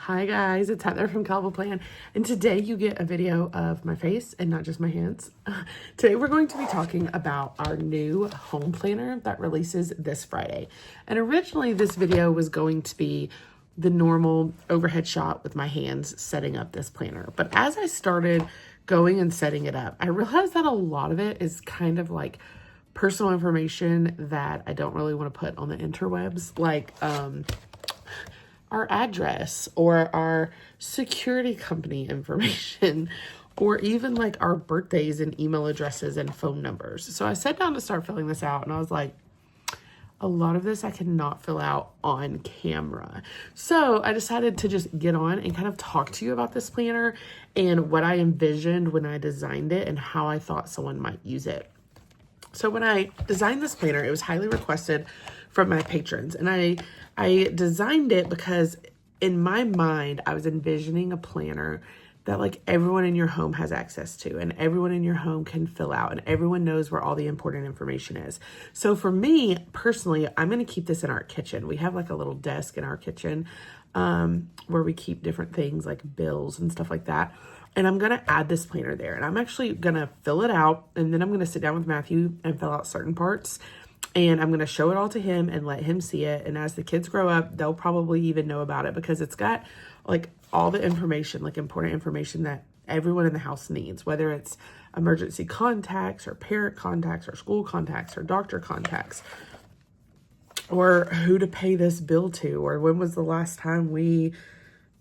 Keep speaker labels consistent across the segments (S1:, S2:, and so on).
S1: Hi guys, it's Heather from Kell Plan, and today you get a video of my face and not just my hands. Today we're going to be talking about our new home planner that releases this Friday. And originally this video was going to be the normal overhead shot with my hands setting up this planner. But as I started going and setting it up, I realized that a lot of it is kind of like personal information that I don't really want to put on the interwebs, like our address or our security company information, or even like our birthdays and email addresses and phone numbers. So I sat down to start filling this out and I was like, a lot of this I cannot fill out on camera. So I decided to just get on and kind of talk to you about this planner and what I envisioned when I designed it and how I thought someone might use it. So when I designed this planner, it was highly requested from my patrons. And I designed it because in my mind, I was envisioning a planner that like everyone in your home has access to and everyone in your home can fill out and everyone knows where all the important information is. So for me personally, I'm going to keep this in our kitchen. We have like a little desk in our kitchen where we keep different things like bills and stuff like that. And I'm going to add this planner there, and I'm actually going to fill it out, and then I'm going to sit down with Matthew and fill out certain parts, and I'm going to show it all to him and let him see it. And as the kids grow up, they'll probably even know about it because it's got like all the information, like important information that everyone in the house needs, whether it's emergency contacts or parent contacts or school contacts or doctor contacts, or who to pay this bill to, or when was the last time we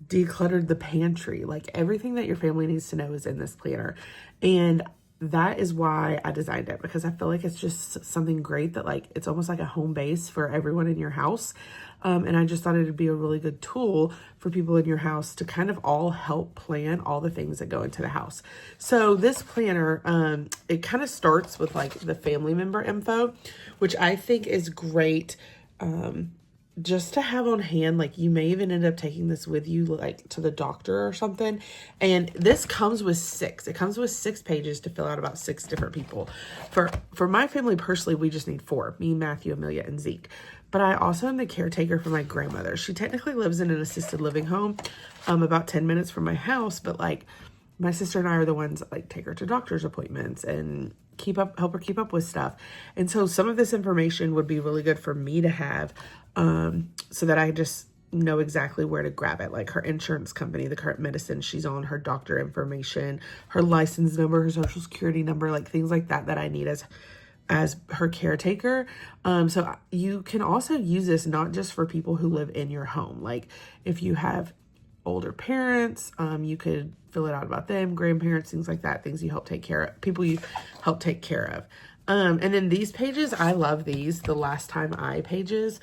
S1: decluttered the pantry. Like everything that your family needs to know is in this planner. And that is why I designed it, because I feel like it's just something great that like, it's almost like a home base for everyone in your house. And I just thought it would be a really good tool for people in your house to kind of all help plan all the things that go into the house. So this planner, it kind of starts with like the family member info, which I think is great. Just to have on hand. Like you may even end up taking this with you like to the doctor or something. And this comes with it comes with 6 pages to fill out about 6 different people. For my family personally, we just need 4, me, Matthew, Amelia, and Zeke. But I also am the caretaker for my grandmother. She technically lives in an assisted living home, about 10 minutes from my house, but like my sister and I are the ones that like take her to doctor's appointments and help her keep up with stuff. And so some of this information would be really good for me to have, so that I just know exactly where to grab it, like her insurance company, the current medicine she's on, her doctor information, her license number, her social security number, like things like that I need as her caretaker. So you can also use this not just for people who live in your home. Like if you have older parents, you could fill it out about them, grandparents, things like that, things you help take care of, people you help take care of. And then these pages, I love these, the last time pages.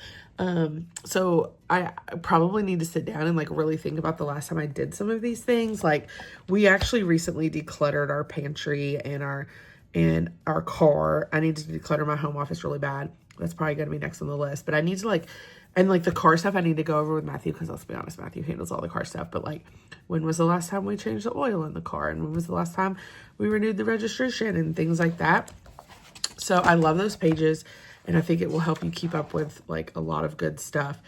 S1: So I probably need to sit down and like really think about the last time I did some of these things. Like we actually recently decluttered our pantry and our car. I need to declutter my home office really bad. That's probably going to be next on the list, but I need to and like the car stuff I need to go over with Matthew, because let's be honest, Matthew handles all the car stuff. But like, when was the last time we changed the oil in the car? And when was the last time we renewed the registration and things like that? So I love those pages, and I think it will help you keep up with like a lot of good stuff.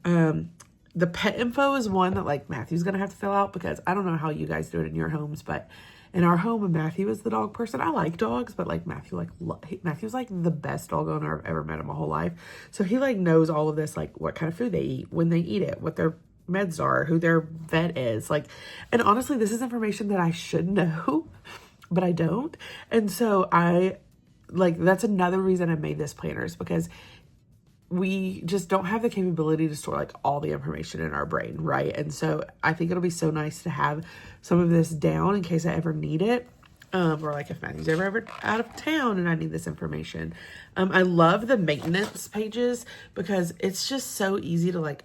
S1: The pet info is one that like Matthew's going to have to fill out, because I don't know how you guys do it in your homes, but in our home, and Matthew is the dog person. I like dogs, but like Matthew's like the best dog owner I've ever met in my whole life. So he like knows all of this, like what kind of food they eat, when they eat it, what their meds are, who their vet is. Like, and honestly, this is information that I should know, but I don't. And so that's another reason I made this planner, is because we just don't have the capability to store like all the information in our brain, right? And so I think it'll be so nice to have some of this down in case I ever need it, or like if Matthew's ever out of town and I need this information. I love the maintenance pages, because it's just so easy to like,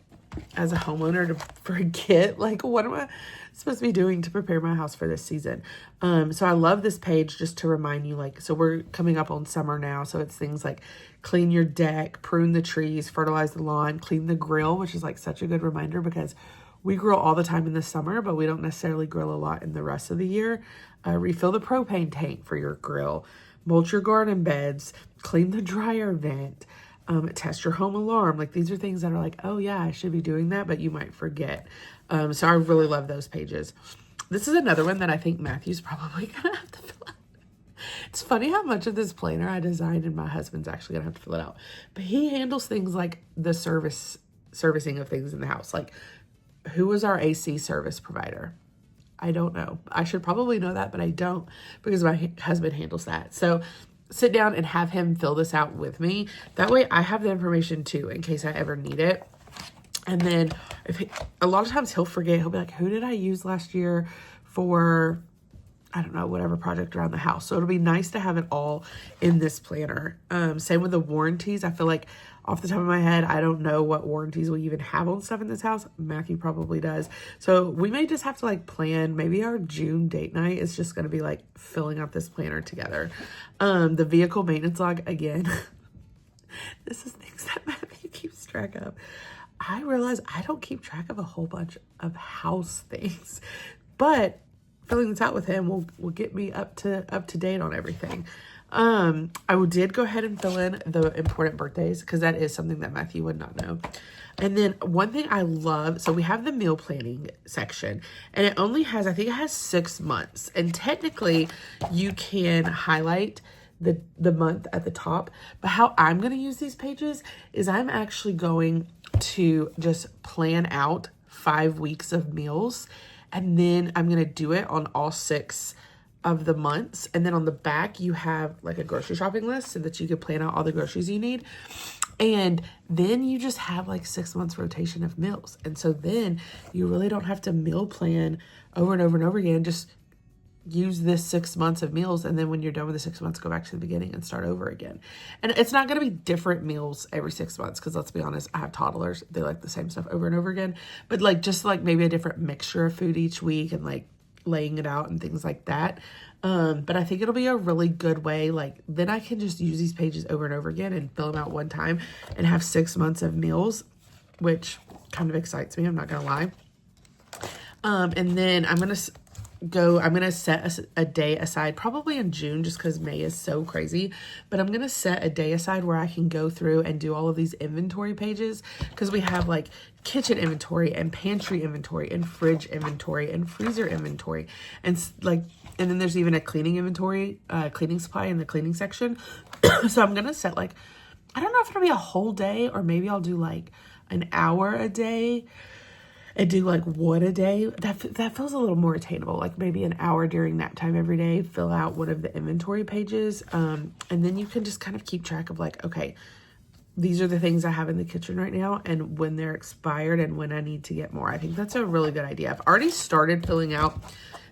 S1: as a homeowner, to forget like, what am I supposed to be doing to prepare my house for this season? So I love this page just to remind you, like, so we're coming up on summer now, so it's things like clean your deck, prune the trees, fertilize the lawn, clean the grill, which is like such a good reminder, because we grill all the time in the summer, but we don't necessarily grill a lot in the rest of the year. Refill the propane tank for your grill, mulch your garden beds, clean the dryer vent, test your home alarm. Like these are things that are like, oh yeah, I should be doing that, but you might forget. So I really love those pages. This is another one that I think Matthew's probably gonna have to fill out. It's funny how much of this planner I designed and my husband's actually gonna have to fill it out. But he handles things like the servicing of things in the house. Like, who was our AC service provider? I don't know. I should probably know that, but I don't, because my husband handles that. So sit down and have him fill this out with me. That way I have the information too, in case I ever need it. And then a lot of times he'll forget. He'll be like, who did I use last year for, I don't know, whatever project around the house. So it'll be nice to have it all in this planner. Same with the warranties. I feel like off the top of my head, I don't know what warranties we even have on stuff in this house. Matthew probably does. So we may just have to like plan, maybe our June date night is just going to be like filling out this planner together. The vehicle maintenance log, again, this is things that Matthew keeps track of. I realize I don't keep track of a whole bunch of house things, but filling this out with him will get me up to date on everything. I did go ahead and fill in the important birthdays, because that is something that Matthew would not know. And then one thing I love, so we have the meal planning section, and it only has, I think it has 6 months. And technically you can highlight the month at the top, but how I'm going to use these pages is I'm actually going to just plan out 5 weeks of meals, and then I'm going to do it on all 6 of the months. And then on the back, you have like a grocery shopping list so that you can plan out all the groceries you need. And then you just have like 6 months rotation of meals. And so then you really don't have to meal plan over and over and over again. Just use this 6 months of meals. And then when you're done with the 6 months, go back to the beginning and start over again. And it's not going to be different meals every 6 months, because let's be honest, I have toddlers. They like the same stuff over and over again, but like just like maybe a different mixture of food each week, and like laying it out and things like that. But I think it'll be a really good way. Like then I can just use these pages over and over again and fill them out one time and have 6 months of meals, which kind of excites me. I'm not going to lie. And then I'm going to set a day aside, probably in June, just because May is so crazy. But I'm going to set a day aside where I can go through and do all of these inventory pages, because we have like kitchen inventory and pantry inventory and fridge inventory and freezer inventory. And then there's even a cleaning inventory, cleaning supply in the cleaning section. So I'm going to set like, I don't know if it'll be a whole day, or maybe I'll do like an hour a day and do like one a day. That feels a little more attainable, like maybe an hour during nap time every day, fill out one of the inventory pages. And then you can just kind of keep track of like, okay, these are the things I have in the kitchen right now and when they're expired and when I need to get more. I think that's a really good idea. I've already started filling out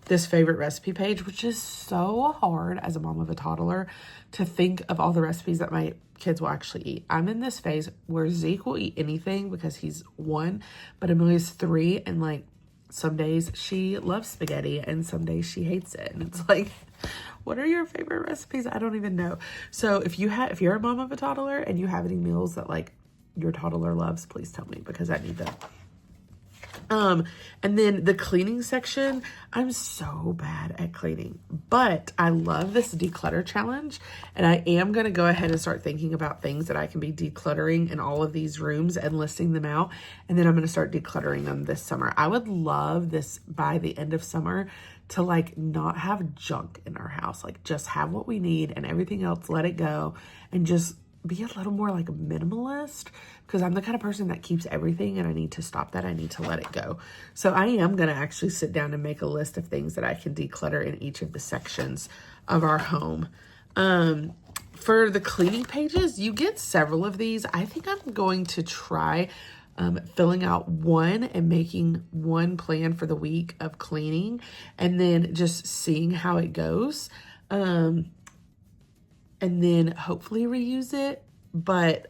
S1: this favorite recipe page, which is so hard as a mom of a toddler to think of all the recipes that my kids will actually eat. I'm in this phase where Zeke will eat anything because he's 1, but Amelia's 3, and like some days she loves spaghetti and some days she hates it. And it's like, what are your favorite recipes? I don't even know. So if you're a mom of a toddler and you have any meals that like your toddler loves, please tell me, because I need them. And then the cleaning section, I'm so bad at cleaning, but I love this declutter challenge, and I am going to go ahead and start thinking about things that I can be decluttering in all of these rooms and listing them out. And then I'm going to start decluttering them this summer. I would love this by the end of summer to like not have junk in our house, like just have what we need and everything else, let it go, and just be a little more like a minimalist, because I'm the kind of person that keeps everything and I need to stop that. I need to let it go. So I am going to actually sit down and make a list of things that I can declutter in each of the sections of our home. For the cleaning pages, you get several of these. I think I'm going to try filling out one and making one plan for the week of cleaning, and then just seeing how it goes. And then hopefully reuse it. But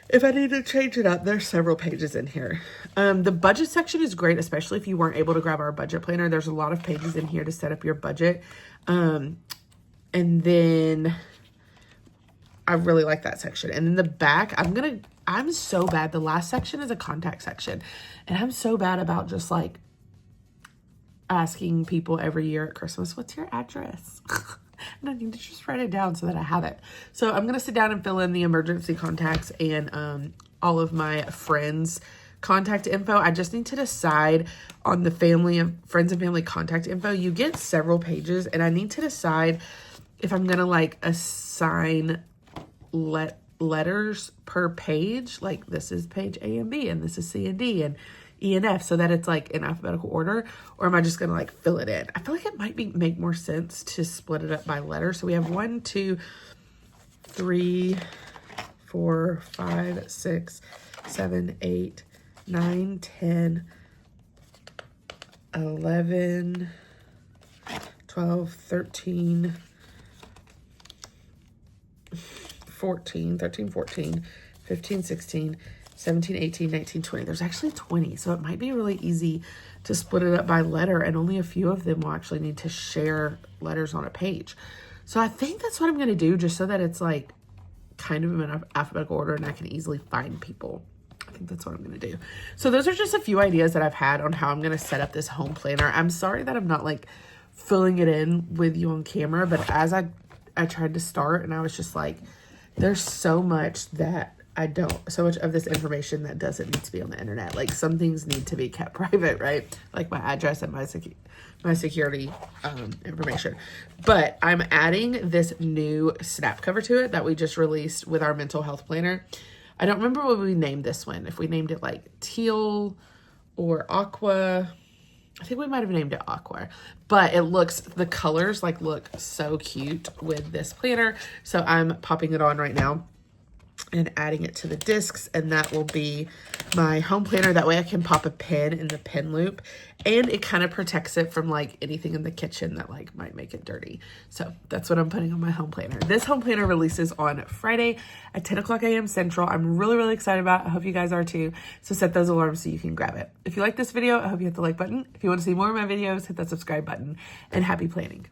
S1: if I need to change it up, there's several pages in here. The budget section is great, especially if you weren't able to grab our budget planner. There's a lot of pages in here to set up your budget. And then I really like that section. And then the back, I'm so bad. The last section is a contact section. And I'm so bad about just like asking people every year at Christmas, what's your address? And I need to just write it down so that I have it. So I'm going to sit down and fill in the emergency contacts and all of my friends' contact info. I just need to decide on the friends and family contact info. You get several pages, and I need to decide if I'm going to like assign letters per page. Like this is page A and B, and this is C and D, and E and F, so that it's like in alphabetical order, or am I just gonna like fill it in? I feel like it might make more sense to split it up by letter. So we have 1, 2, 3, 4, 5, 6, 7, 8, 9, 10, 11, 12, 13, 14, 13, 14, 15, 16, 17, 18, 19, 20. There's actually 20, so it might be really easy to split it up by letter, and only a few of them will actually need to share letters on a page. So I think that's what I'm going to do, just so that it's like kind of in alphabetical order and I can easily find people. I think that's what I'm going to do. So those are just a few ideas that I've had on how I'm going to set up this home planner. I'm sorry that I'm not like filling it in with you on camera, but as I tried to start, and I was just like, there's so much so much of this information that doesn't need to be on the internet. Like some things need to be kept private, right? Like my address and my security information. But I'm adding this new snap cover to it that we just released with our mental health planner. I don't remember what we named this one. If we named it like teal or aqua, I think we might have named it aqua, but the colors like look so cute with this planner. So I'm popping it on right now and adding it to the discs, and that will be my home planner. That way I can pop a pin in the pin loop, and it kind of protects it from like anything in the kitchen that like might make it dirty. So that's what I'm putting on my home planner. This home planner releases on Friday at 10 o'clock a.m. Central. I'm really, really excited about it. I hope you guys are too. So set those alarms so you can grab it. If you like this video, I hope you hit the like button. If you want to see more of my videos, hit that subscribe button, and happy planning.